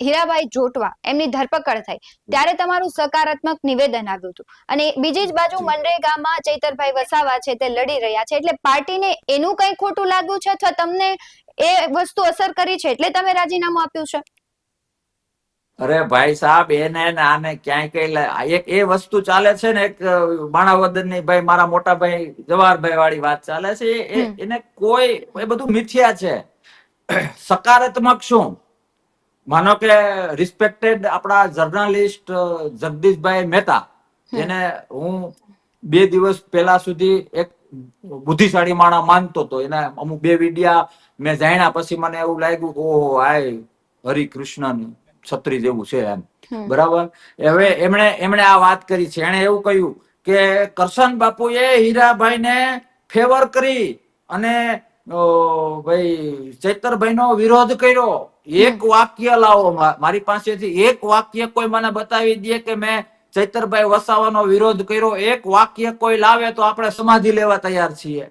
હીરાભાઈ જોટવા એમની ધરપકડ થઈ ત્યારે તમારું સકારાત્મક નિવેદન આવ્યું હતું, અને બીજી જ બાજુ મનરેગામાં ચૈતરભાઈ વસાવા છે તે લડી રહ્યા છે, એટલે પાર્ટીને એનું કઈ ખોટું લાગ્યું છે અથવા તમને એ વસ્તુ અસર કરી છે એટલે તમે રાજીનામું આપ્યું છે? અરે ભાઈ સાહેબ, એને આને ક્યાંય કઈ એક એ વસ્તુ ચાલે છે ને, એક માણાવદર ની ભાઈ મારા મોટા ભાઈ જવાહરભાઈ વાળી વાત ચાલે છે. એને કોઈ એ બધું મિથ્યા છે. સકારાત્મક શું? માનો કે રિસ્પેક્ટેડ આપણા જર્નાલિસ્ટ જગદીશભાઈ મહેતા, જેને હું 2 દિવસ પહેલા સુધી એક બુદ્ધિશાળી માણસ માનતો હતો, એના અમુક 2 વિડિયા મેં જાણ્યા પછી મને એવું લાગ્યું કે ઓહો, આ હરિકૃષ્ણ છત્રી જેવું છે એમ, બરાબર. હવે એમણે આ વાત કરી છે. એણે એવું કહ્યું કે કરશન બાપુએ હીરાભાઈ ને ફેવર કરી અને ભાઈ ચૈતરભાઈ નો વિરોધ કર્યો. એક વાક્ય લાવો, મારી પાસેથી એક વાક્ય કોઈ મને બતાવી દે કે મેં ચૈતરભાઈ વસાવાનો વિરોધ કર્યો. એક વાક્ય કોઈ લાવે તો આપણે સમાધિ લેવા તૈયાર છીએ.